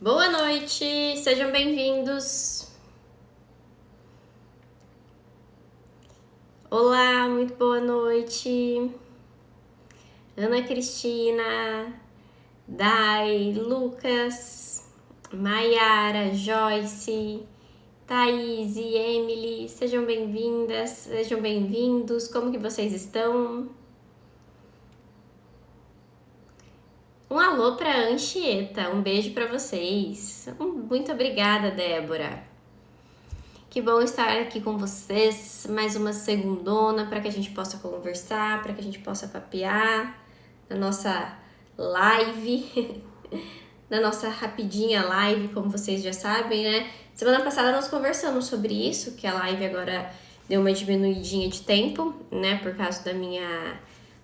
Boa noite, sejam bem-vindos. Olá, muito boa noite. Ana Cristina, Dai, Lucas, Maiara, Joyce, Thaís e Emily, sejam bem-vindas, sejam bem-vindos. Como que vocês estão? Um alô para Anchieta, um beijo para vocês. Muito obrigada, Débora. Que bom estar aqui com vocês, mais uma segundona para que a gente possa conversar, para que a gente possa papear na nossa live, na nossa rapidinha live, como vocês já sabem, né? Semana passada nós conversamos sobre isso, que a live agora deu uma diminuidinha de tempo, né, por causa da minha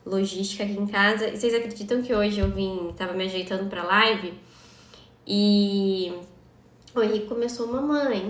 logística aqui em casa. E vocês acreditam que hoje eu tava me ajeitando pra live e o Henrique começou, mamãe,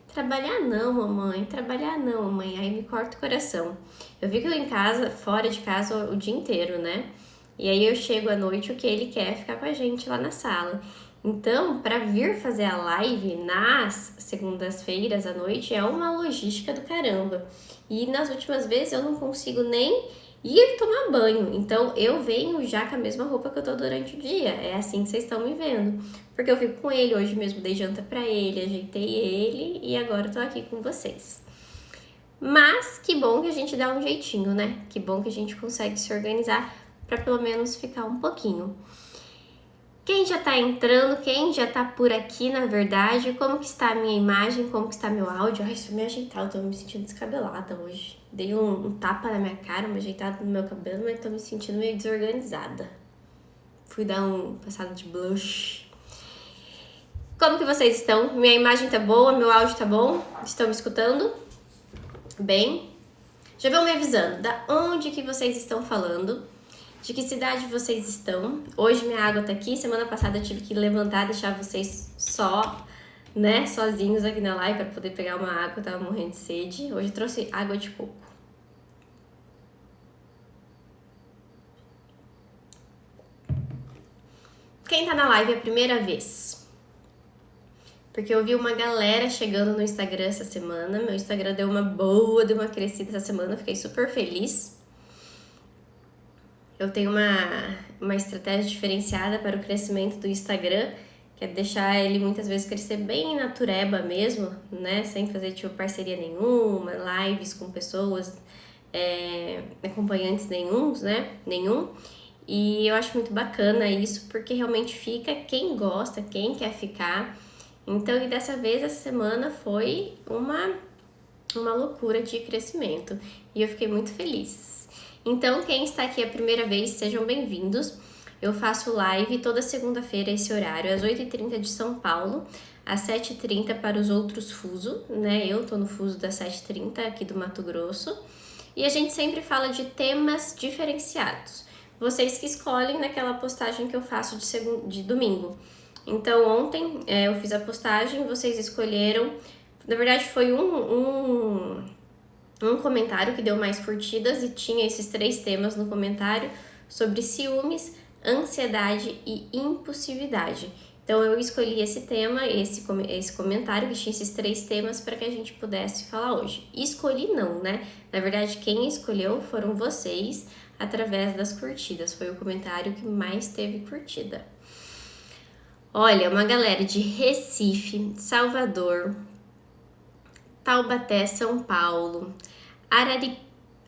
trabalhar não, mamãe, aí me corta o coração. Eu fico em casa, fora de casa, o dia inteiro, né? E aí eu chego à noite, o que ele quer é ficar com a gente lá na sala. Então, para vir fazer a live nas segundas-feiras à noite é uma logística do caramba. E nas últimas vezes eu não consigo nem ir tomar banho. Então eu venho já com a mesma roupa que eu tô durante o dia. É assim que vocês estão me vendo. Porque eu fico com ele, hoje mesmo dei janta pra ele, ajeitei ele e agora eu tô aqui com vocês. Mas que bom que a gente dá um jeitinho, né? Que bom que a gente consegue se organizar pra pelo menos ficar um pouquinho. Quem já tá entrando, quem já tá por aqui, na verdade, como que está a minha imagem, como que está meu áudio? Ai, deixa eu me ajeitar, eu tô me sentindo descabelada hoje. Dei um tapa na minha cara, uma ajeitada no meu cabelo, mas tô me sentindo meio desorganizada. Fui dar um passado de blush. Como que vocês estão? Minha imagem tá boa, meu áudio tá bom? Estão me escutando? Bem? Já vão me avisando da onde que vocês estão falando, de que cidade vocês estão. Hoje minha água tá aqui, semana passada eu tive que levantar, deixar vocês sozinhos aqui na live para poder pegar uma água, eu tava morrendo de sede. Hoje eu trouxe água de coco. Quem tá na live é a primeira vez? Porque eu vi uma galera chegando no Instagram essa semana. Meu Instagram deu uma crescida essa semana, fiquei super feliz. Eu tenho uma estratégia diferenciada para o crescimento do Instagram, que é deixar ele muitas vezes crescer bem natureba mesmo, né? Sem fazer tipo parceria nenhuma, lives com pessoas, acompanhantes nenhum. E eu acho muito bacana isso, porque realmente fica quem gosta, quem quer ficar. Então, e dessa vez, essa semana foi uma loucura de crescimento. E eu fiquei muito feliz. Então, quem está aqui a primeira vez, sejam bem-vindos. Eu faço live toda segunda-feira, esse horário, às 8h30 de São Paulo, às 7h30 para os outros fuso, né? Eu tô no fuso das 7h30 aqui do Mato Grosso. E a gente sempre fala de temas diferenciados. Vocês que escolhem naquela postagem que eu faço de domingo. Então, ontem eu fiz a postagem, vocês escolheram. Na verdade, foi um comentário que deu mais curtidas e tinha esses 3 temas no comentário sobre ciúmes, ansiedade e impulsividade. Então, eu escolhi esse tema, esse comentário que tinha esses 3 temas para que a gente pudesse falar hoje. Escolhi não, né? Na verdade, quem escolheu foram vocês através das curtidas. Foi o comentário que mais teve curtida. Olha, uma galera de Recife, Salvador, Taubaté, São Paulo,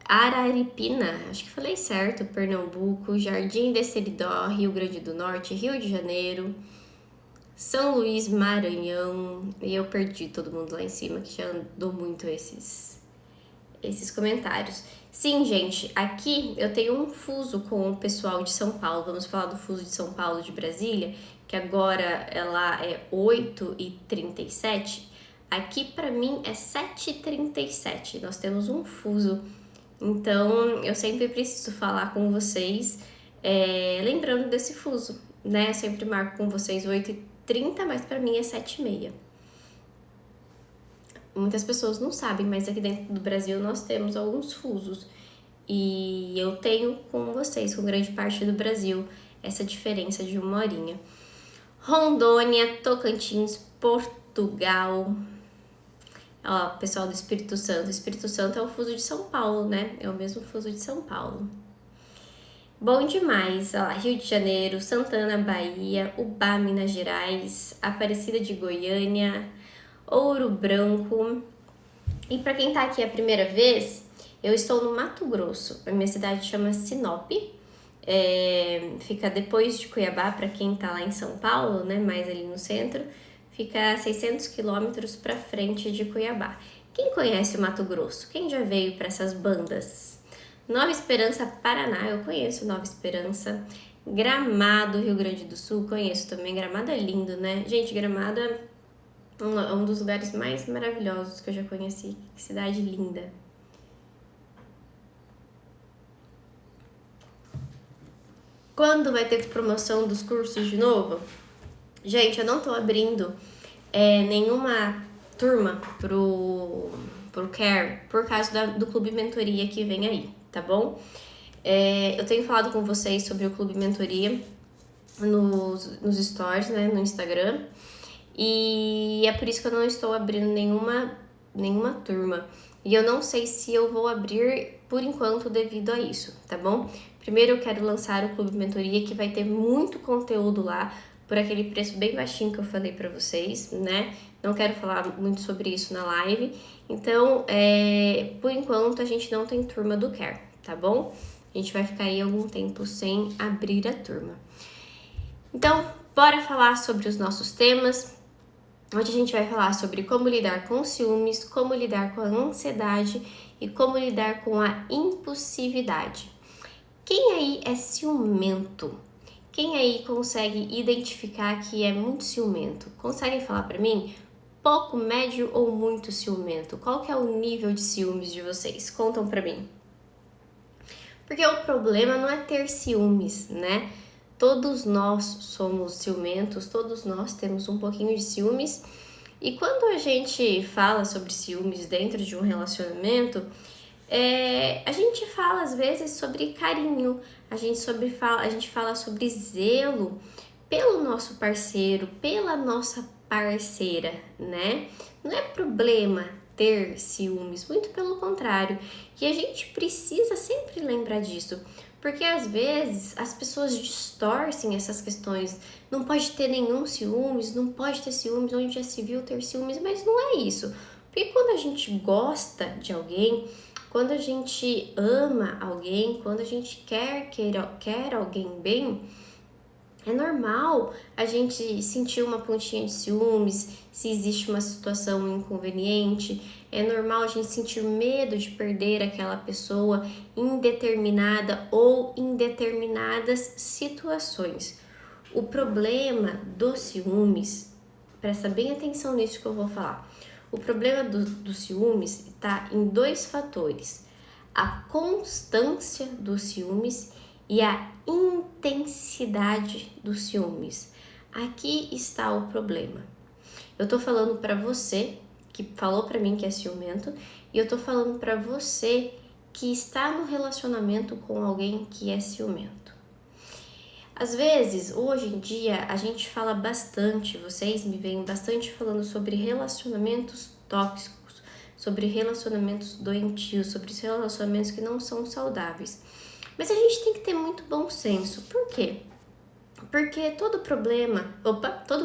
Araripina, acho que falei certo, Pernambuco, Jardim de Seridó, Rio Grande do Norte, Rio de Janeiro, São Luís, Maranhão, e eu perdi todo mundo lá em cima, que já andou muito esses comentários. Sim, gente, aqui eu tenho um fuso com o pessoal de São Paulo, vamos falar do fuso de São Paulo de Brasília, que agora ela é 8h37, aqui pra mim é 7h37, nós temos um fuso, então eu sempre preciso falar com vocês, lembrando desse fuso, né, eu sempre marco com vocês 8h30, mas pra mim é 7h30. Muitas pessoas não sabem, mas aqui dentro do Brasil nós temos alguns fusos. E eu tenho com vocês, com grande parte do Brasil, essa diferença de 1 horinha. Rondônia, Tocantins, Portugal. Ó, pessoal do Espírito Santo. Espírito Santo é o fuso de São Paulo, né? É o mesmo fuso de São Paulo. Bom demais. Ó lá, Rio de Janeiro, Santana, Bahia, Ubá, Minas Gerais, Aparecida de Goiânia, Ouro Branco. E para quem tá aqui a primeira vez, eu estou no Mato Grosso. A minha cidade chama Sinop. Fica depois de Cuiabá, para quem tá lá em São Paulo, né, mais ali no centro, fica a 600 quilômetros para frente de Cuiabá. Quem conhece o Mato Grosso? Quem já veio para essas bandas? Nova Esperança, Paraná, eu conheço Nova Esperança. Gramado, Rio Grande do Sul, conheço também. Gramado é lindo, né? Gente, Gramado é um dos lugares mais maravilhosos que eu já conheci. Que cidade linda. Quando vai ter promoção dos cursos de novo? Gente, eu não tô abrindo nenhuma turma pro Care por causa do Clube Mentoria que vem aí, tá bom? Eu tenho falado com vocês sobre o Clube Mentoria nos stories, né, no Instagram. E é por isso que eu não estou abrindo nenhuma turma. E eu não sei se eu vou abrir por enquanto devido a isso, tá bom? Primeiro eu quero lançar o Clube Mentoria, que vai ter muito conteúdo lá, por aquele preço bem baixinho que eu falei pra vocês, né? Não quero falar muito sobre isso na live. Então, por enquanto a gente não tem turma do Care, tá bom? A gente vai ficar aí algum tempo sem abrir a turma. Então, bora falar sobre os nossos temas. Hoje a gente vai falar sobre como lidar com os ciúmes, como lidar com a ansiedade e como lidar com a impulsividade. Quem aí é ciumento? Quem aí consegue identificar que é muito ciumento? Conseguem falar pra mim? Pouco, médio ou muito ciumento? Qual que é o nível de ciúmes de vocês? Contam pra mim. Porque o problema não é ter ciúmes, né? Todos nós somos ciumentos, todos nós temos um pouquinho de ciúmes. E quando a gente fala sobre ciúmes dentro de um relacionamento, a gente fala às vezes sobre carinho, a gente fala sobre zelo pelo nosso parceiro, pela nossa parceira, né? Não é problema ter ciúmes, muito pelo contrário. E a gente precisa sempre lembrar disso, porque às vezes as pessoas distorcem essas questões. Não pode ter nenhum ciúmes, não pode ter ciúmes, onde já se viu ter ciúmes, mas não é isso. Porque quando a gente gosta de alguém, quando a gente ama alguém, quando a gente quer alguém bem, é normal a gente sentir uma pontinha de ciúmes se existe uma situação inconveniente. É normal a gente sentir medo de perder aquela pessoa em determinada ou em determinadas situações. O problema dos ciúmes, presta bem atenção nisso que eu vou falar. O problema do ciúmes está em dois fatores: a constância dos ciúmes e a intensidade dos ciúmes. Aqui está o problema. Eu tô falando para você que falou para mim que é ciumento, e eu tô falando para você que está no relacionamento com alguém que é ciumento. Às vezes, hoje em dia, a gente fala bastante, vocês me veem bastante falando sobre relacionamentos tóxicos, sobre relacionamentos doentios, sobre relacionamentos que não são saudáveis. Mas a gente tem que ter muito bom senso. Por quê? Porque todo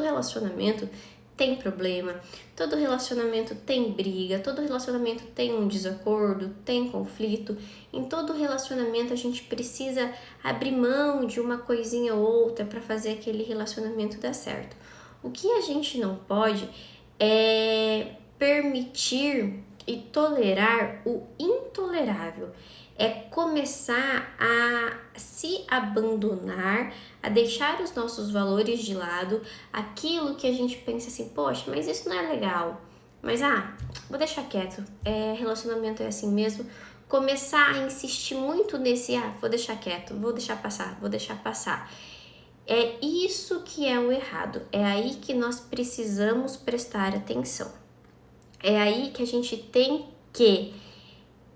relacionamento tem problema, todo relacionamento tem briga, todo relacionamento tem um desacordo, tem conflito. Em todo relacionamento a gente precisa abrir mão de uma coisinha ou outra para fazer aquele relacionamento dar certo. O que a gente não pode é permitir e tolerar o intolerável. É começar a se abandonar, a deixar os nossos valores de lado, aquilo que a gente pensa assim, poxa, mas isso não é legal, mas vou deixar quieto, relacionamento é assim mesmo. Começar a insistir muito nesse, vou deixar quieto, vou deixar passar. É isso que é o errado, é aí que nós precisamos prestar atenção. É aí que a gente tem que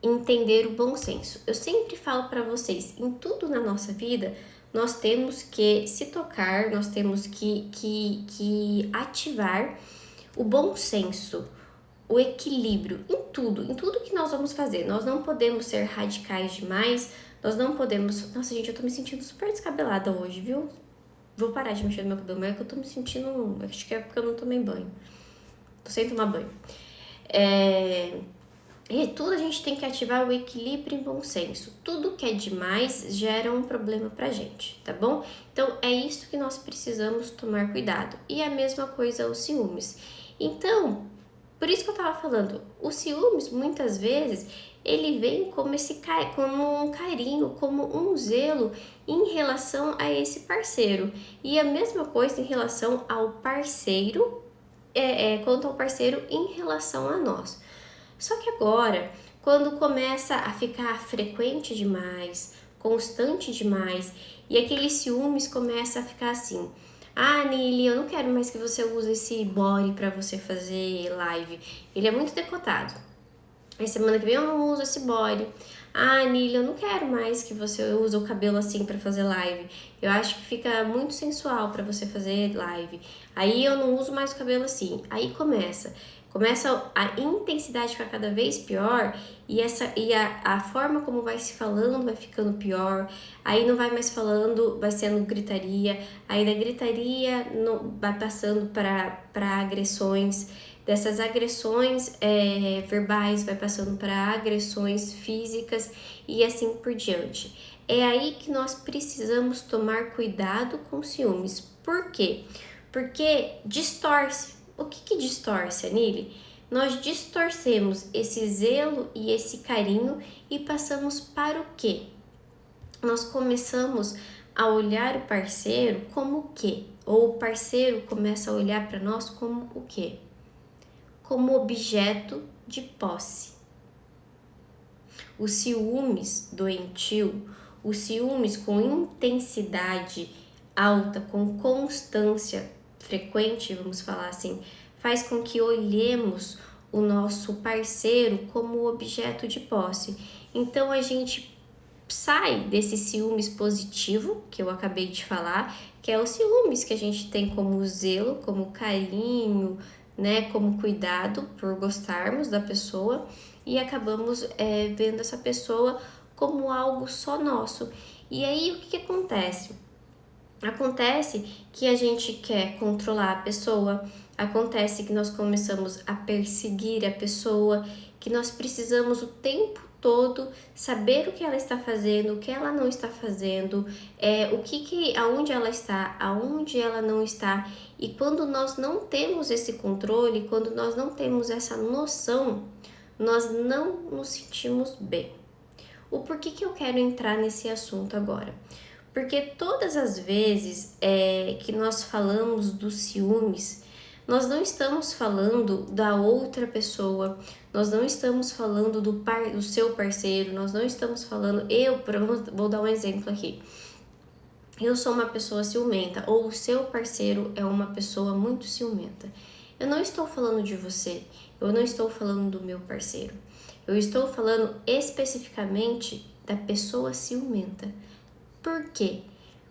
entender o bom senso. Eu sempre falo para vocês, em tudo na nossa vida, nós temos que se tocar, nós temos que ativar o bom senso, o equilíbrio em tudo que nós vamos fazer. Nós não podemos ser radicais demais, nós não podemos... Nossa, gente, eu tô me sentindo super descabelada hoje, viu? Vou parar de mexer no meu cabelo, mas é que eu tô me sentindo... Acho que é porque eu não tomei banho. Tô sem tomar banho. E tudo a gente tem que ativar o equilíbrio e bom senso. Tudo que é demais gera um problema pra gente, tá bom? Então, é isso que nós precisamos tomar cuidado. E a mesma coisa os ciúmes. Então, por isso que eu tava falando, o ciúmes, muitas vezes, ele vem como como um carinho, como um zelo em relação a esse parceiro. E a mesma coisa em relação ao parceiro, quanto ao parceiro em relação a nós. Só que agora, quando começa a ficar frequente demais, constante demais, e aquele ciúmes começa a ficar assim: ah, Nili, eu não quero mais que você use esse body pra você fazer live, ele é muito decotado. Aí semana que vem eu não uso esse body. Ah, Nili, eu não quero mais que você use o cabelo assim pra fazer live. Eu acho que fica muito sensual pra você fazer live. Aí eu não uso mais o cabelo assim. Aí começa a intensidade ficar cada vez pior e a forma como vai se falando vai ficando pior. Aí não vai mais falando, vai sendo gritaria. Aí da gritaria vai passando para agressões. Dessas agressões verbais vai passando para agressões físicas e assim por diante. É aí que nós precisamos tomar cuidado com ciúmes. Por quê? Porque distorce. O que distorce, Anile? Nós distorcemos esse zelo e esse carinho e passamos para o quê? Nós começamos a olhar o parceiro como o quê? Ou o parceiro começa a olhar para nós como o quê? Como objeto de posse. O ciúmes doentio, o ciúmes com intensidade alta, com constância frequente, vamos falar assim, faz com que olhemos o nosso parceiro como objeto de posse. Então a gente sai desse ciúmes positivo, que eu acabei de falar, que é o ciúmes que a gente tem como zelo, como carinho, né, como cuidado por gostarmos da pessoa e acabamos vendo essa pessoa como algo só nosso. E aí o que acontece? Acontece que a gente quer controlar a pessoa, acontece que nós começamos a perseguir a pessoa, que nós precisamos o tempo todo saber o que ela está fazendo, o que ela não está fazendo, aonde ela está, aonde ela não está. E quando nós não temos esse controle, quando nós não temos essa noção, nós não nos sentimos bem. O porquê que eu quero entrar nesse assunto agora? Porque todas as vezes que nós falamos dos ciúmes, nós não estamos falando da outra pessoa, nós não estamos falando do seu parceiro, nós não estamos falando... Vou dar um exemplo aqui. Eu sou uma pessoa ciumenta, ou o seu parceiro é uma pessoa muito ciumenta. Eu não estou falando de você, eu não estou falando do meu parceiro. Eu estou falando especificamente da pessoa ciumenta. Por quê?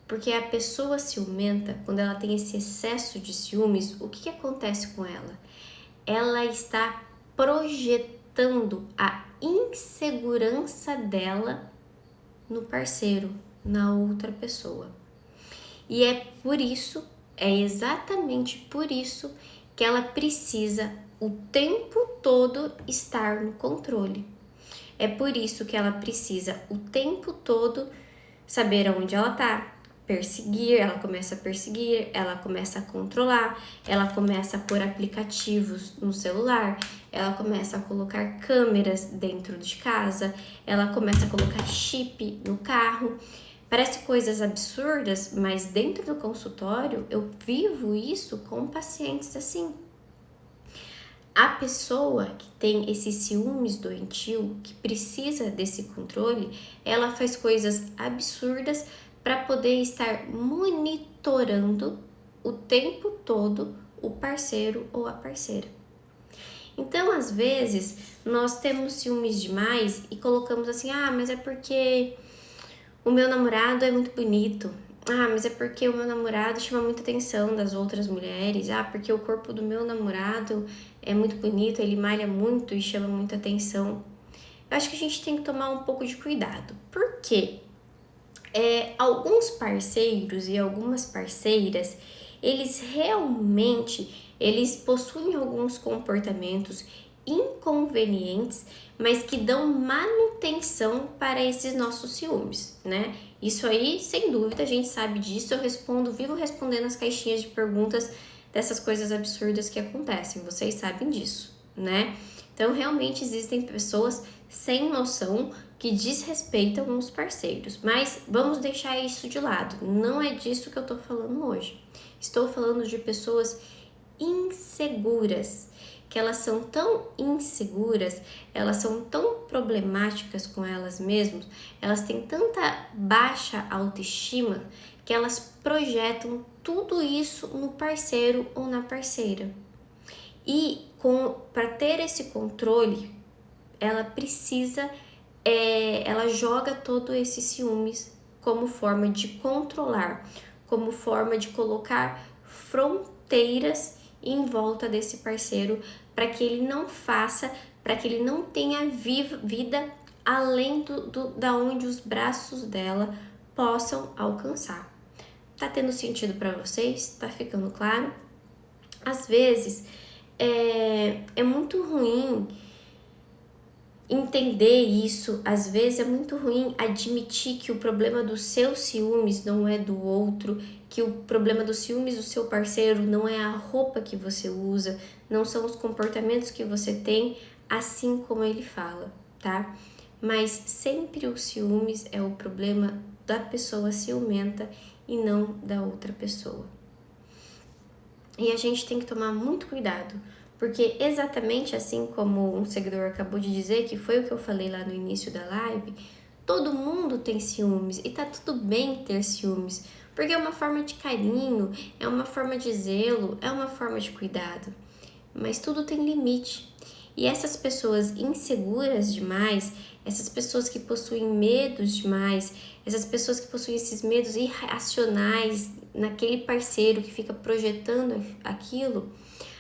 Porque a pessoa ciumenta, quando ela tem esse excesso de ciúmes, o que acontece com ela? Ela está projetando a insegurança dela no parceiro, na outra pessoa. E é exatamente por isso que ela precisa o tempo todo estar no controle. É por isso que ela precisa o tempo todo saber aonde ela tá, ela começa a perseguir, ela começa a controlar, ela começa a pôr aplicativos no celular, ela começa a colocar câmeras dentro de casa, ela começa a colocar chip no carro. Parece coisas absurdas, mas dentro do consultório eu vivo isso com pacientes assim. A pessoa que tem esse ciúmes doentio, que precisa desse controle, ela faz coisas absurdas para poder estar monitorando o tempo todo o parceiro ou a parceira. Então, às vezes, nós temos ciúmes demais e colocamos assim, mas é porque o meu namorado é muito bonito. Mas é porque o meu namorado chama muita atenção das outras mulheres. Porque o corpo do meu namorado é muito bonito, ele malha muito e chama muita atenção. Eu acho que a gente tem que tomar um pouco de cuidado. Por quê? Alguns parceiros e algumas parceiras, eles possuem alguns comportamentos inconvenientes, mas que dão manutenção para esses nossos ciúmes, né? Isso aí, sem dúvida, a gente sabe disso. Vivo respondendo as caixinhas de perguntas dessas coisas absurdas que acontecem, vocês sabem disso, né? Então, realmente existem pessoas sem noção que desrespeitam os parceiros, mas vamos deixar isso de lado. Não é disso que eu tô falando hoje. Estou falando de pessoas inseguras, que elas são tão inseguras, elas são tão problemáticas com elas mesmas, elas têm tanta baixa autoestima que elas projetam tudo isso no parceiro ou na parceira. E para ter esse controle, ela precisa, ela joga todo esses ciúmes como forma de controlar, como forma de colocar fronteiras em volta desse parceiro para que ele não faça, para que ele não tenha vida além da onde os braços dela possam alcançar. Tá tendo sentido para vocês? Tá ficando claro? Às vezes é muito ruim entender isso, às vezes é muito ruim admitir que o problema dos seus ciúmes não é do outro, que o problema dos ciúmes do seu parceiro não é a roupa que você usa, não são os comportamentos que você tem, assim como ele fala, tá? Mas sempre o ciúmes é o problema da pessoa ciumenta e não da outra pessoa. E a gente tem que tomar muito cuidado, porque exatamente assim como um seguidor acabou de dizer, que foi o que eu falei lá no início da live, todo mundo tem ciúmes e tá tudo bem ter ciúmes, porque é uma forma de carinho, é uma forma de zelo, é uma forma de cuidado. Mas tudo tem limite. E essas pessoas inseguras demais, essas pessoas que possuem medos demais, essas pessoas que possuem esses medos irracionais naquele parceiro que fica projetando aquilo,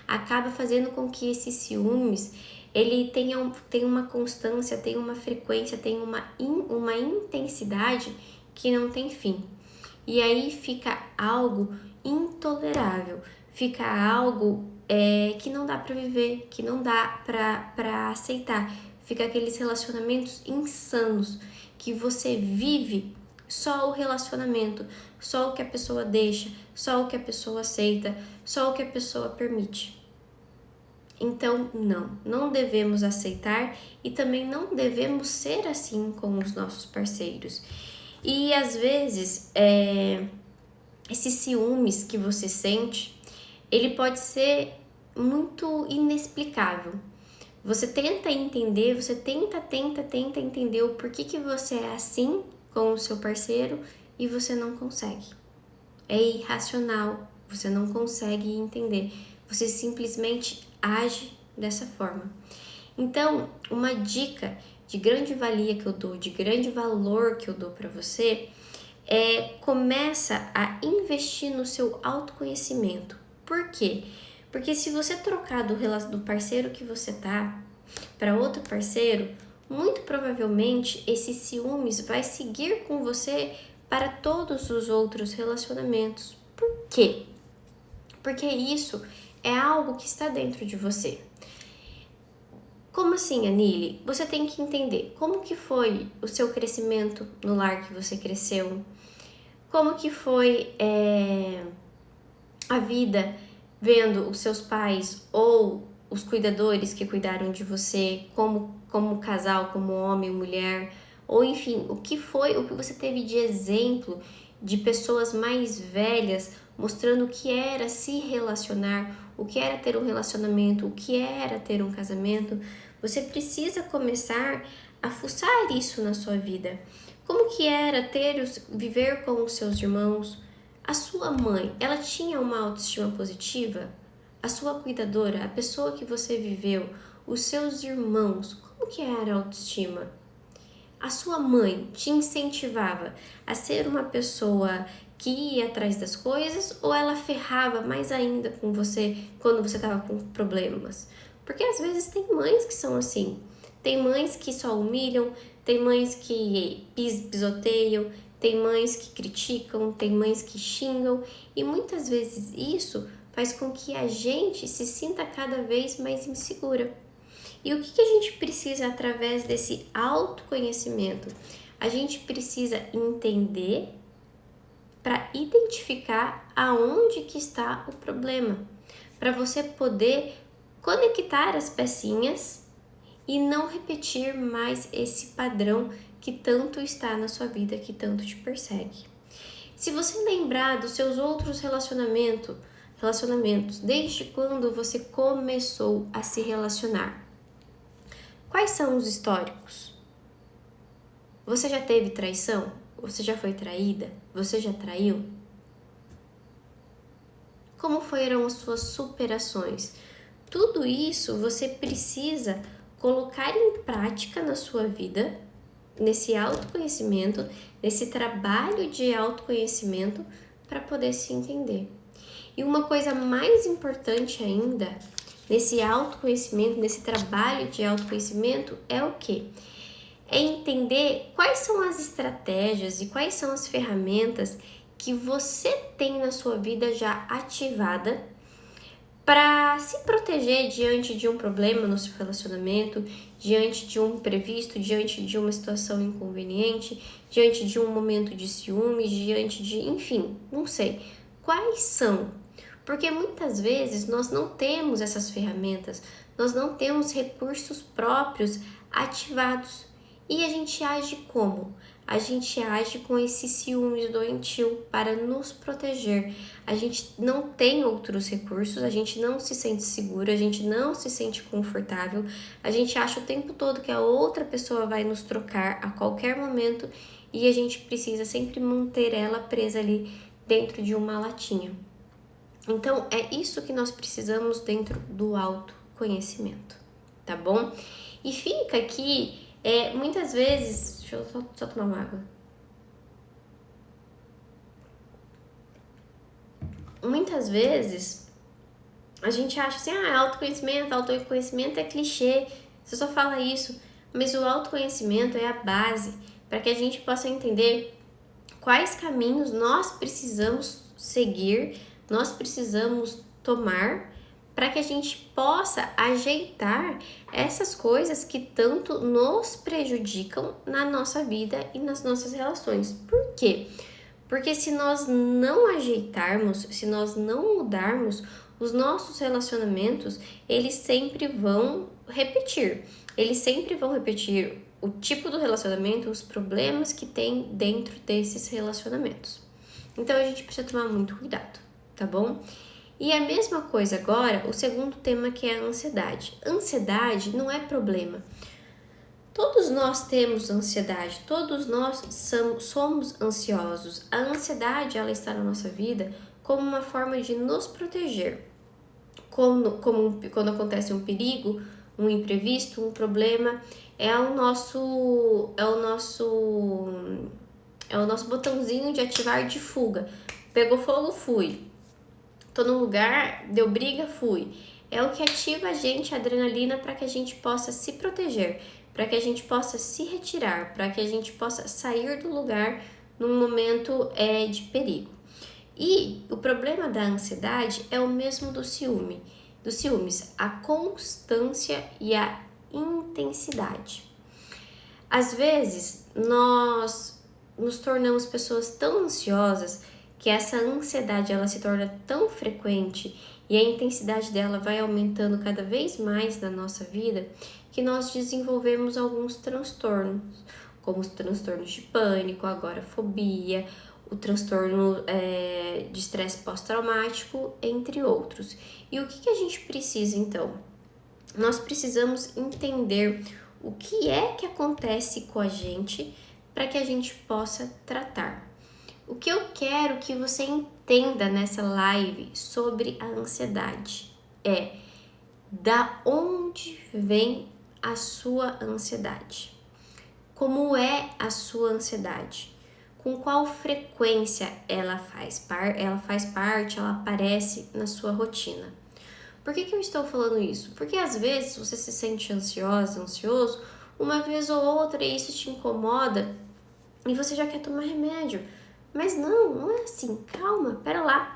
acaba fazendo com que esses ciúmes ele tenha uma constância, tenha uma frequência, tenha uma intensidade que não tem fim. E aí fica algo intolerável, fica algo que não dá para viver, que não dá para aceitar. Fica aqueles relacionamentos insanos que você vive só o relacionamento, só o que a pessoa deixa, só o que a pessoa aceita, só o que a pessoa permite. Então, não devemos aceitar e também não devemos ser assim com os nossos parceiros. E às vezes, esses ciúmes que você sente, ele pode ser muito inexplicável. Você tenta entender, você tenta entender o porquê que você é assim com o seu parceiro e você não consegue. É irracional, você não consegue entender. Você simplesmente age dessa forma. Então, uma dica de grande valia que eu dou, de grande valor que eu dou para você, começa a investir no seu autoconhecimento. Por quê? Porque se você trocar do parceiro que você tá para outro parceiro, muito provavelmente esse ciúmes vai seguir com você para todos os outros relacionamentos. Por quê? Porque isso é algo que está dentro de você. Como assim, Anile? Você tem que entender como que foi o seu crescimento no lar que você cresceu, como que foi a vida vendo os seus pais ou os cuidadores que cuidaram de você, como casal, como homem, mulher, ou enfim, o que você teve de exemplo de pessoas mais velhas mostrando o que era se relacionar, o que era ter um relacionamento, o que era ter um casamento. Você precisa começar a fuçar isso na sua vida. Como que era viver com os seus irmãos? A sua mãe, ela tinha uma autoestima positiva? A sua cuidadora, a pessoa que você viveu, Os seus irmãos, como que era a autoestima? A sua mãe te incentivava a ser uma pessoa que ia atrás das coisas ou ela ferrava mais ainda com você quando você estava com problemas? Porque às vezes tem mães que são assim. Tem mães que só humilham, tem mães que pisoteiam, tem mães que criticam, tem mães que xingam e muitas vezes isso faz com que a gente se sinta cada vez mais insegura. E o que a gente precisa através desse autoconhecimento? A gente precisa entender para identificar aonde que está o problema, para você poder conectar as pecinhas e não repetir mais esse padrão que tanto está na sua vida, que tanto te persegue. Se você lembrar dos seus outros relacionamentos, desde quando você começou a se relacionar, quais são os históricos? Você já teve traição? Você já foi traída? Você já traiu? Como foram as suas superações? Tudo isso você precisa colocar em prática na sua vida, nesse autoconhecimento, nesse trabalho de autoconhecimento, para poder se entender. E uma coisa mais importante ainda, nesse autoconhecimento, nesse trabalho de autoconhecimento, é o quê? É entender quais são as estratégias e quais são as ferramentas que você tem na sua vida já ativada para se proteger diante de um problema no seu relacionamento, diante de um imprevisto, diante de uma situação inconveniente, diante de um momento de ciúme, diante de, enfim, não sei. Quais são? Porque muitas vezes nós não temos essas ferramentas, nós não temos recursos próprios ativados. E a gente age como? A gente age com esse ciúmes doentio para nos proteger. A gente não tem outros recursos, a gente não se sente seguro, a gente não se sente confortável, a gente acha o tempo todo que a outra pessoa vai nos trocar a qualquer momento e a gente precisa sempre manter ela presa ali dentro de uma latinha. Então, é isso que nós precisamos dentro do autoconhecimento, tá bom? E fica aqui, muitas vezes... Deixa eu só tomar uma água. Muitas vezes, a gente acha assim, autoconhecimento é clichê, você só fala isso. Mas o autoconhecimento é a base para que a gente possa entender quais caminhos nós precisamos seguir, nós precisamos tomar para que a gente possa ajeitar essas coisas que tanto nos prejudicam na nossa vida e nas nossas relações. Por quê? Porque se nós não ajeitarmos, se nós não mudarmos, os nossos relacionamentos, eles sempre vão repetir. Eles sempre vão repetir o tipo do relacionamento, os problemas que tem dentro desses relacionamentos. Então a gente precisa tomar muito cuidado, tá bom? E a mesma coisa agora, o segundo tema, que é a ansiedade. Ansiedade não é problema. Todos nós temos ansiedade, todos nós somos ansiosos. A ansiedade, ela está na nossa vida como uma forma de nos proteger. Quando acontece um perigo, um imprevisto, um problema, é o nosso botãozinho de ativar de fuga. Pegou fogo, fui. Tô num lugar, deu briga, fui. É o que ativa a gente, a adrenalina, para que a gente possa se proteger, para que a gente possa se retirar, para que a gente possa sair do lugar num momento de perigo. E o problema da ansiedade é o mesmo dos ciúmes, a constância e a intensidade. Às vezes, nós nos tornamos pessoas tão ansiosas que essa ansiedade ela se torna tão frequente e a intensidade dela vai aumentando cada vez mais na nossa vida que nós desenvolvemos alguns transtornos, como os transtornos de pânico, agorafobia, o transtorno de estresse pós-traumático, entre outros. E o que a gente precisa então? Nós precisamos entender o que é que acontece com a gente para que a gente possa tratar. O que eu quero que você entenda nessa live sobre a ansiedade é Da onde vem a sua ansiedade? Como é a sua ansiedade? Com qual frequência ela faz parte, ela aparece na sua rotina? Por que eu estou falando isso? Porque às vezes você se sente ansiosa, ansioso, uma vez ou outra e isso te incomoda e você já quer tomar remédio. Mas não é assim. Calma, pera lá.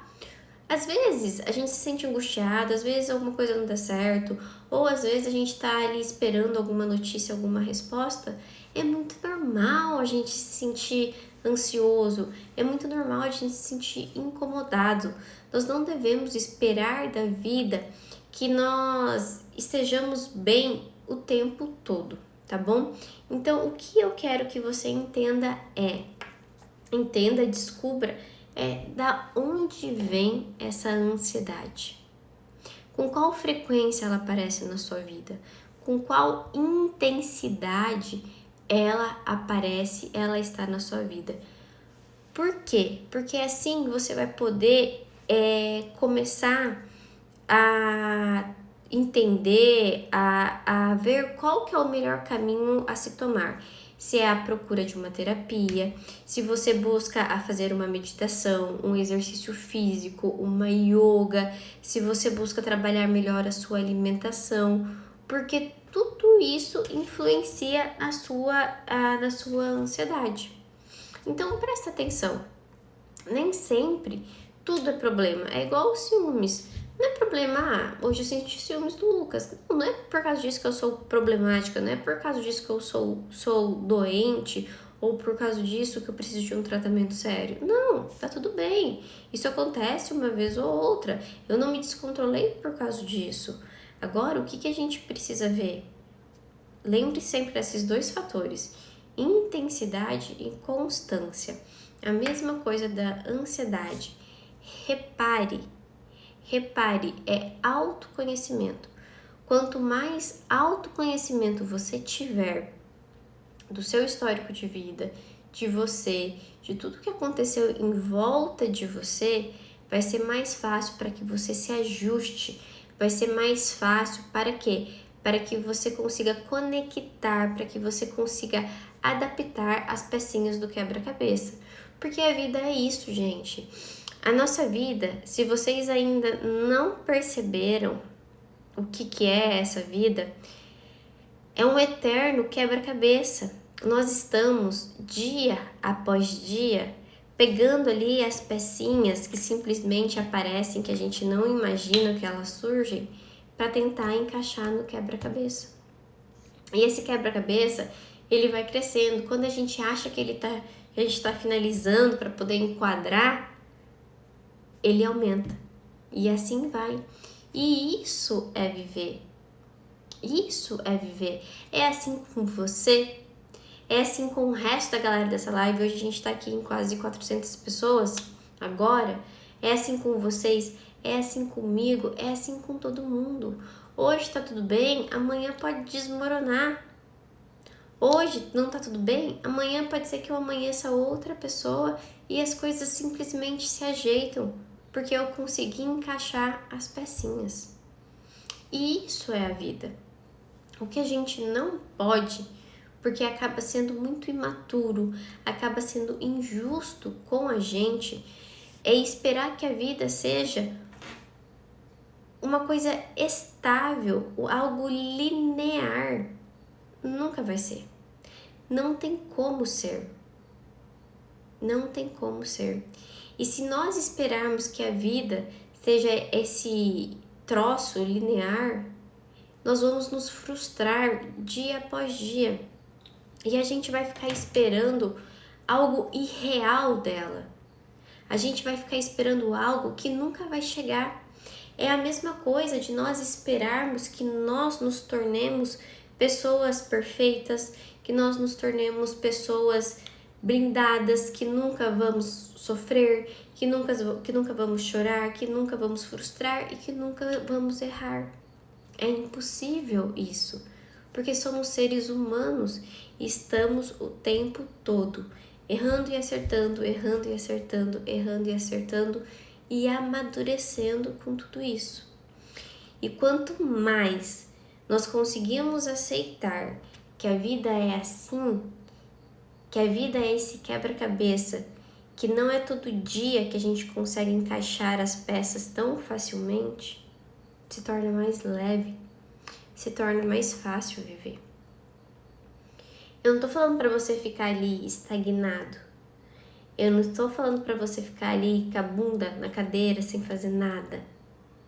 Às vezes a gente se sente angustiado, às vezes alguma coisa não dá certo, ou às vezes a gente tá ali esperando alguma notícia, alguma resposta. É muito normal a gente se sentir ansioso, é muito normal a gente se sentir incomodado. Nós não devemos esperar da vida que nós estejamos bem o tempo todo, tá bom? Então, o que eu quero que você descubra da onde vem essa ansiedade. Com qual frequência ela aparece na sua vida? Com qual intensidade ela aparece, ela está na sua vida? Por quê? Porque assim você vai poder começar a entender, a ver qual que é o melhor caminho a se tomar. Se é a procura de uma terapia, se você busca a fazer uma meditação, um exercício físico, uma yoga, se você busca trabalhar melhor a sua alimentação, porque tudo isso influencia na sua ansiedade. Então presta atenção, nem sempre tudo é problema, é igual os ciúmes. Não é problema, hoje eu senti ciúmes do Lucas. Não é por causa disso que eu sou problemática, não é por causa disso que eu sou doente ou por causa disso que eu preciso de um tratamento sério. Não, tá tudo bem. Isso acontece uma vez ou outra. Eu não me descontrolei por causa disso. Agora, o que a gente precisa ver? Lembre sempre desses dois fatores: intensidade e constância. A mesma coisa da ansiedade. Repare, é autoconhecimento. Quanto mais autoconhecimento você tiver do seu histórico de vida, de você, de tudo que aconteceu em volta de você, vai ser mais fácil para que você se ajuste, vai ser mais fácil para quê? Para que você consiga conectar, para que você consiga adaptar as pecinhas do quebra-cabeça. Porque a vida é isso, gente. A nossa vida, se vocês ainda não perceberam o que é essa vida, é um eterno quebra-cabeça. Nós estamos, dia após dia, pegando ali as pecinhas que simplesmente aparecem, que a gente não imagina que elas surgem, para tentar encaixar no quebra-cabeça. E esse quebra-cabeça, ele vai crescendo. Quando a gente acha que a gente está finalizando para poder enquadrar, ele aumenta. E assim vai. E isso é viver. Isso é viver. É assim com você. É assim com o resto da galera dessa live. Hoje a gente tá aqui em quase 400 pessoas. Agora. É assim com vocês. É assim comigo. É assim com todo mundo. Hoje tá tudo bem. Amanhã pode desmoronar. Hoje não tá tudo bem. Amanhã pode ser que eu amanheça outra pessoa. E as coisas simplesmente se ajeitam. Porque eu consegui encaixar as pecinhas. E isso é a vida. O que a gente não pode, porque acaba sendo muito imaturo, acaba sendo injusto com a gente, é esperar que a vida seja uma coisa estável, algo linear. Nunca vai ser. Não tem como ser. Não tem como ser. E se nós esperarmos que a vida seja esse troço linear, nós vamos nos frustrar dia após dia. E a gente vai ficar esperando algo irreal dela. A gente vai ficar esperando algo que nunca vai chegar. É a mesma coisa de nós esperarmos que nós nos tornemos pessoas perfeitas, que nós nos tornemos pessoas blindadas, que nunca vamos sofrer, que nunca vamos chorar, que nunca vamos frustrar e que nunca vamos errar. É impossível isso, porque somos seres humanos e estamos o tempo todo errando e acertando, errando e acertando, errando e acertando e amadurecendo com tudo isso. E quanto mais nós conseguimos aceitar que a vida é assim, que a vida é esse quebra-cabeça, que não é todo dia que a gente consegue encaixar as peças tão facilmente, se torna mais leve, se torna mais fácil viver. Eu não tô falando para você ficar ali estagnado. Eu não estou falando para você ficar ali com a bunda na cadeira sem fazer nada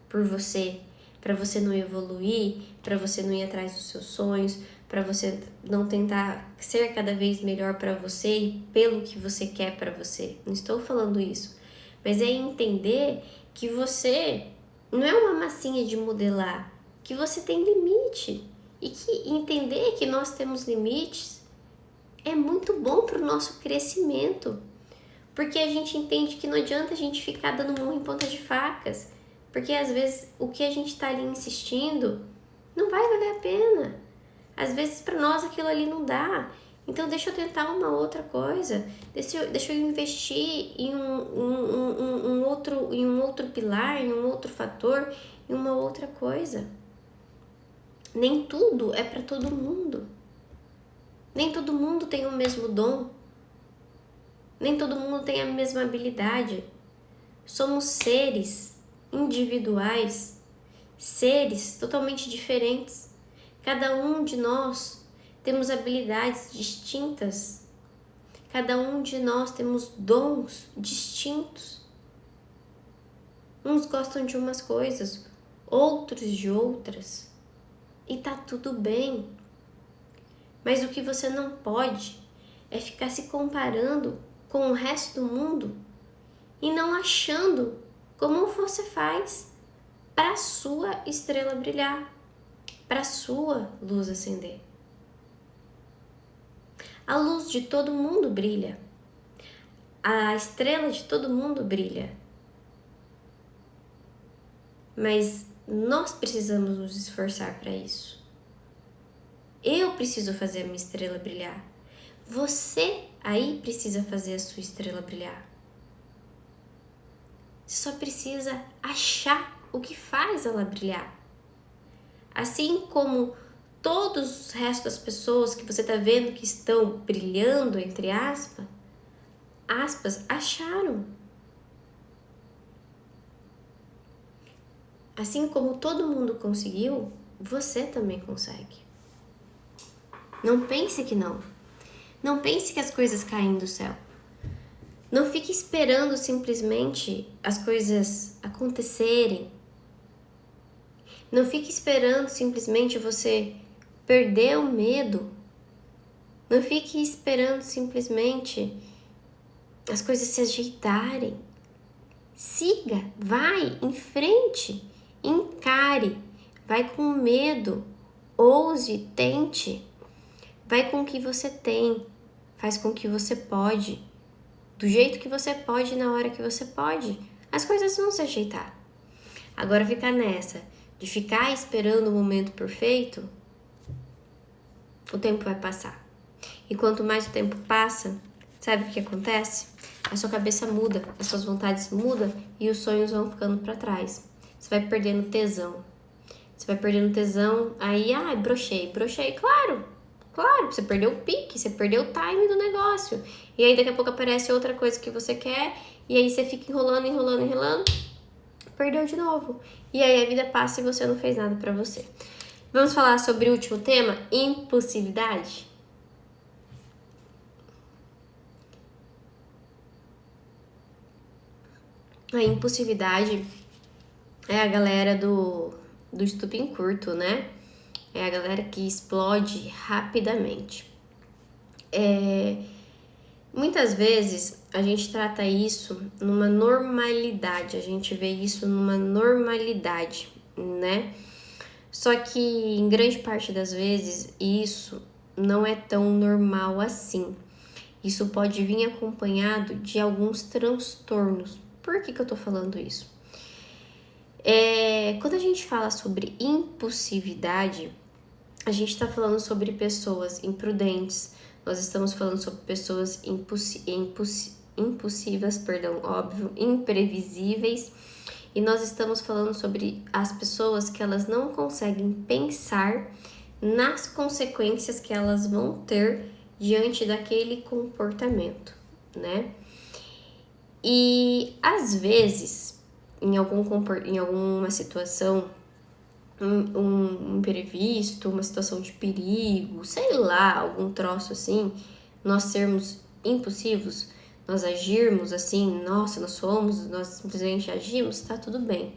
por você, para você não evoluir, para você não ir atrás dos seus sonhos, para você não tentar ser cada vez melhor para você e pelo que você quer para você. Não estou falando isso, mas é entender que você não é uma massinha de modelar, que você tem limite e que entender que nós temos limites é muito bom para o nosso crescimento, porque a gente entende que não adianta a gente ficar dando murro em ponta de facas, porque às vezes o que a gente está ali insistindo não vai valer a pena. Às vezes para nós aquilo ali não dá. Então deixa eu tentar uma outra coisa, deixa eu investir em um outro pilar, em um outro fator, em uma outra coisa. Nem tudo é para todo mundo. Nem todo mundo tem o mesmo dom. Nem todo mundo tem a mesma habilidade. Somos seres individuais, seres totalmente diferentes. Cada um de nós temos habilidades distintas. Cada um de nós temos dons distintos. Uns gostam de umas coisas, outros de outras. E tá tudo bem. Mas o que você não pode é ficar se comparando com o resto do mundo e não achando como você faz para a sua estrela brilhar, para a sua luz acender. A luz de todo mundo brilha, a estrela de todo mundo brilha, mas nós precisamos nos esforçar para isso. Eu preciso fazer a minha estrela brilhar. Você aí precisa fazer a sua estrela brilhar. Você só precisa achar o que faz ela brilhar. Assim como todos os restos das pessoas que você está vendo que estão brilhando, entre aspas, acharam. Assim como todo mundo conseguiu, você também consegue. Não pense que não. Não pense que as coisas caem do céu. Não fique esperando simplesmente as coisas acontecerem. Não fique esperando simplesmente você perder o medo. Não fique esperando simplesmente as coisas se ajeitarem. Siga, vai em frente, encare, vai com medo, ouse, tente. Vai com o que você tem, faz com o que você pode, do jeito que você pode, na hora que você pode. As coisas vão se ajeitar. Agora ficar nessa, de ficar esperando o momento perfeito, o tempo vai passar. E quanto mais o tempo passa, sabe o que acontece? A sua cabeça muda, as suas vontades mudam e os sonhos vão ficando para trás. Você vai perdendo tesão. Você vai perdendo tesão, aí, brochei, claro, você perdeu o pique, você perdeu o time do negócio. E aí daqui a pouco aparece outra coisa que você quer, e aí você fica enrolando, perdeu de novo. E aí a vida passa e você não fez nada pra você. Vamos falar sobre o último tema, impulsividade? A impulsividade é a galera do estupim curto, né? É a galera que explode rapidamente. Muitas vezes a gente trata isso numa normalidade, a gente vê isso numa normalidade, né? Só que em grande parte das vezes isso não é tão normal assim. Isso pode vir acompanhado de alguns transtornos. Por que eu tô falando isso? Quando a gente fala sobre impulsividade, a gente está falando sobre pessoas imprudentes, nós estamos falando sobre pessoas impulsivas, imprevisíveis E nós estamos falando sobre as pessoas que elas não conseguem pensar nas consequências que elas vão ter diante daquele comportamento, né? E às vezes, em alguma situação, um imprevisto, uma situação de perigo, sei lá, algum troço assim, nós sermos impulsivos, nós agirmos assim, nossa, nós simplesmente agimos, tá tudo bem.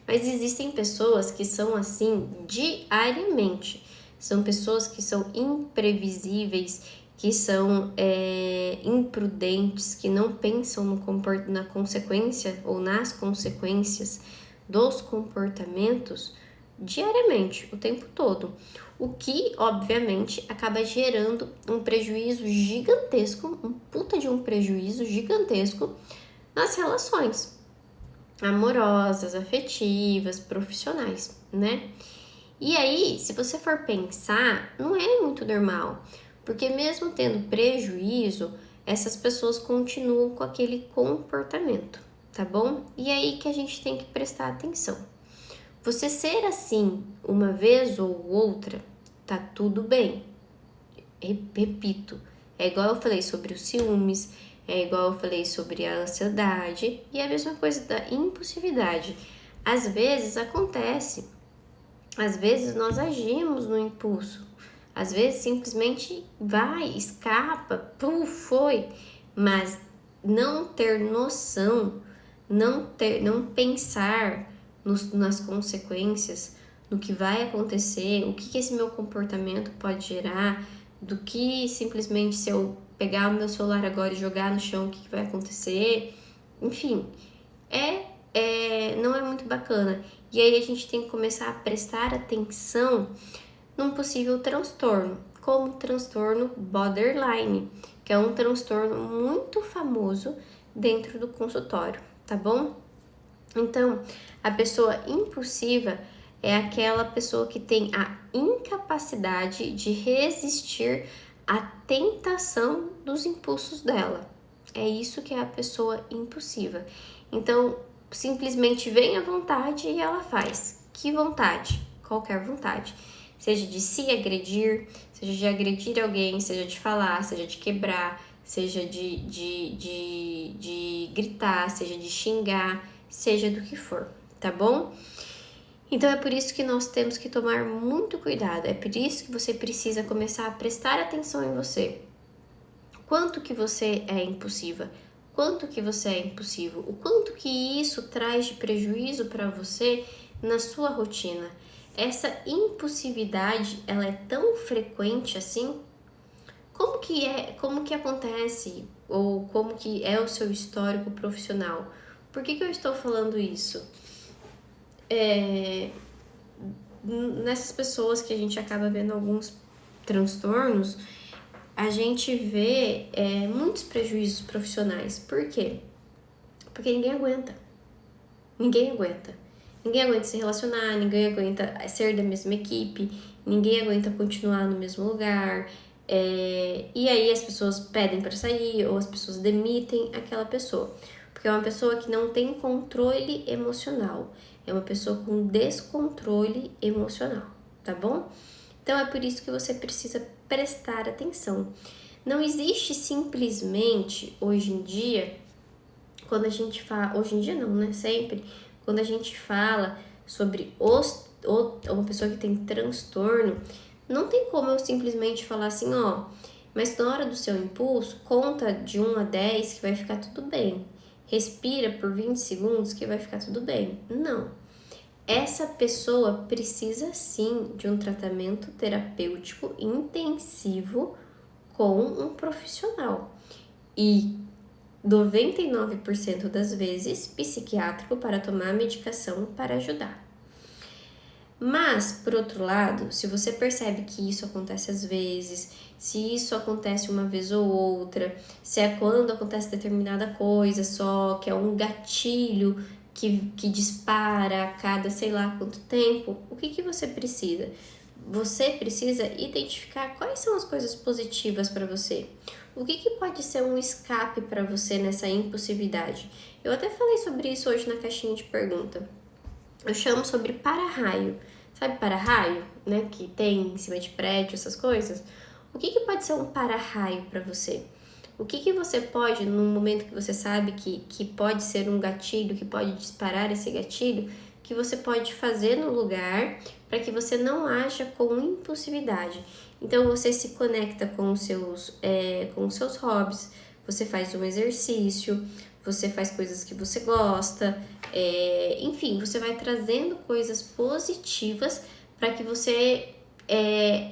Mas existem pessoas que são assim diariamente, são pessoas que são imprevisíveis, que são imprudentes, que não pensam na consequência ou nas consequências dos comportamentos diariamente, o tempo todo. O que, obviamente, acaba gerando um prejuízo gigantesco, um puta de um prejuízo gigantesco nas relações amorosas, afetivas, profissionais, né? E aí, se você for pensar, não é muito normal, porque mesmo tendo prejuízo, essas pessoas continuam com aquele comportamento, tá bom? E aí que a gente tem que prestar atenção. Você ser assim uma vez ou outra, tá tudo bem. Repito, é igual eu falei sobre os ciúmes, é igual eu falei sobre a ansiedade e a mesma coisa da impulsividade. Às vezes acontece, às vezes nós agimos no impulso, às vezes simplesmente vai, escapa, foi, mas não ter noção, não pensar nas consequências, no que vai acontecer, o que esse meu comportamento pode gerar, do que simplesmente se eu pegar o meu celular agora e jogar no chão, o que vai acontecer, enfim, não é muito bacana. E aí a gente tem que começar a prestar atenção num possível transtorno, como o transtorno borderline, que é um transtorno muito famoso dentro do consultório, tá bom? Então, a pessoa impulsiva é aquela pessoa que tem a incapacidade de resistir à tentação dos impulsos dela. É isso que é a pessoa impulsiva. Então, simplesmente vem à vontade e ela faz. Que vontade? Qualquer vontade. Seja de se agredir, seja de agredir alguém, seja de falar, seja de quebrar, seja de gritar, seja de xingar, seja do que for, tá bom? Então é por isso que nós temos que tomar muito cuidado, é por isso que você precisa começar a prestar atenção em você. Quanto que você é impulsiva? Quanto que você é impulsivo? O quanto que isso traz de prejuízo para você na sua rotina? Essa impulsividade, ela é tão frequente assim? Como que acontece? Ou como que é o seu histórico profissional? Por que eu estou falando isso? Nessas pessoas que a gente acaba vendo alguns transtornos, a gente vê muitos prejuízos profissionais. Por quê? Porque ninguém aguenta. Ninguém aguenta. Ninguém aguenta se relacionar, ninguém aguenta ser da mesma equipe, ninguém aguenta continuar no mesmo lugar. E aí as pessoas pedem para sair ou as pessoas demitem aquela pessoa. Porque é uma pessoa que não tem controle emocional. É uma pessoa com descontrole emocional, tá bom? Então é por isso que você precisa prestar atenção. Não existe simplesmente hoje em dia, quando a gente fala, hoje em dia não, né? Sempre, quando a gente fala sobre uma pessoa que tem transtorno, não tem como eu simplesmente falar assim, mas na hora do seu impulso, conta de 1 a 10 que vai ficar tudo bem. Respira por 20 segundos que vai ficar tudo bem. Não. Essa pessoa precisa sim de um tratamento terapêutico intensivo com um profissional. E 99% das vezes psiquiátrico para tomar medicação para ajudar. Mas, por outro lado, se você percebe que isso acontece às vezes, se isso acontece uma vez ou outra, se é quando acontece determinada coisa só, que é um gatilho que dispara a cada sei lá quanto tempo, o que você precisa? Você precisa identificar quais são as coisas positivas para você. O que pode ser um escape para você nessa impulsividade? Eu até falei sobre isso hoje na caixinha de pergunta. Eu chamo sobre para-raio. Sabe para-raio, né? Que tem em cima de prédio, essas coisas. O que pode ser um para-raio para você? O que você pode, no momento que você sabe que pode ser um gatilho, que pode disparar esse gatilho, que você pode fazer no lugar para que você não haja com impulsividade. Então, você se conecta com os seus hobbies, você faz um exercício, você faz coisas que você gosta, enfim, você vai trazendo coisas positivas para que você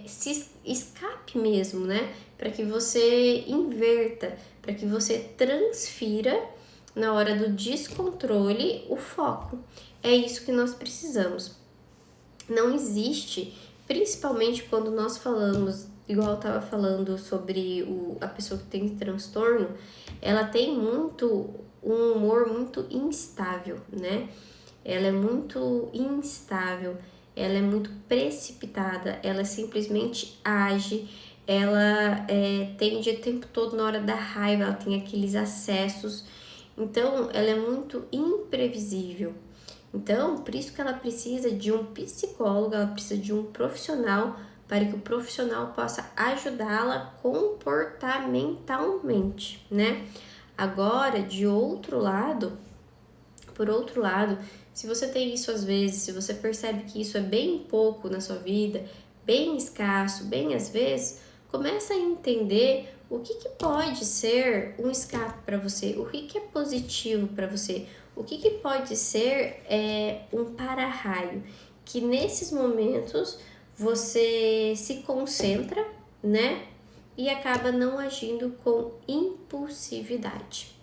se escape mesmo, né? Para que você inverta, para que você transfira na hora do descontrole o foco. É isso que nós precisamos. Não existe, principalmente quando nós falamos, igual eu estava falando sobre a pessoa que tem transtorno, ela tem muito um humor muito instável, né? Ela é muito instável, ela é muito precipitada, ela simplesmente age, ela tende o tempo todo na hora da raiva, ela tem aqueles acessos, então ela é muito imprevisível. Então, por isso que ela precisa de um psicólogo, ela precisa de um profissional para que o profissional possa ajudá-la comportamentalmente, né? Agora, por outro lado, se você tem isso às vezes, se você percebe que isso é bem pouco na sua vida, bem escasso, bem às vezes, começa a entender o que pode ser um escape para você, o que é positivo para você, o que pode ser um para-raio, que nesses momentos você se concentra, né? E acaba não agindo com impulsividade.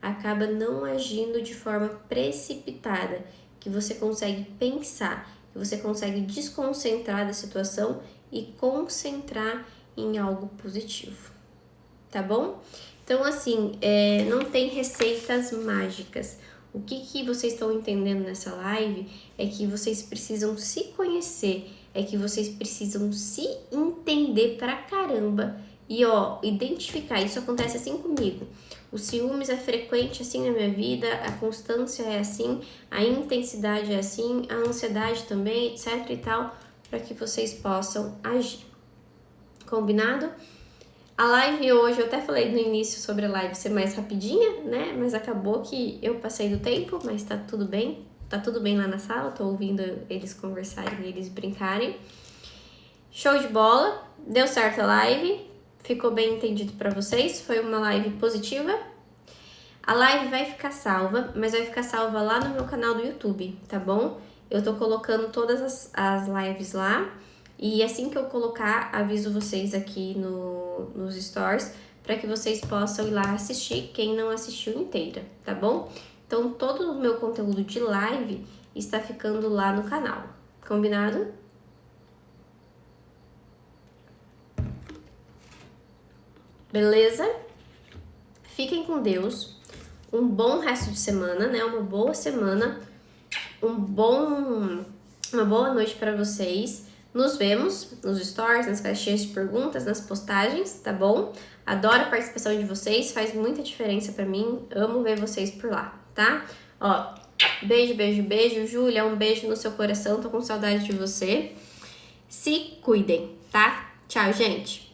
Acaba não agindo de forma precipitada, que você consegue pensar, que você consegue desconcentrar da situação e concentrar em algo positivo, tá bom? Então, assim, não tem receitas mágicas. O que vocês estão entendendo nessa live é que vocês precisam se conhecer, é que vocês precisam se entender pra caramba e, identificar. Isso acontece assim comigo. O ciúmes é frequente assim na minha vida, a constância é assim, a intensidade é assim, a ansiedade também, etc e tal, para que vocês possam agir. Combinado? A live hoje, eu até falei no início sobre a live ser mais rapidinha, né? Mas acabou que eu passei do tempo, mas tá tudo bem. Tá tudo bem lá na sala, tô ouvindo eles conversarem, eles brincarem. Show de bola, deu certo a live, ficou bem entendido para vocês, foi uma live positiva. A live vai ficar salva, mas vai ficar salva lá no meu canal do YouTube, tá bom? Eu tô colocando todas as lives lá. E assim que eu colocar, aviso vocês aqui nos stories para que vocês possam ir lá assistir, quem não assistiu inteira, tá bom? Então, todo o meu conteúdo de live está ficando lá no canal, combinado? Beleza? Fiquem com Deus, um bom resto de semana, né? Uma boa semana, uma boa noite para vocês. Nos vemos nos stories, nas caixinhas de perguntas, nas postagens, tá bom? Adoro a participação de vocês, faz muita diferença pra mim. Amo ver vocês por lá, tá? Ó, beijo, beijo, beijo. Júlia, um beijo no seu coração. Tô com saudade de você. Se cuidem, tá? Tchau, gente!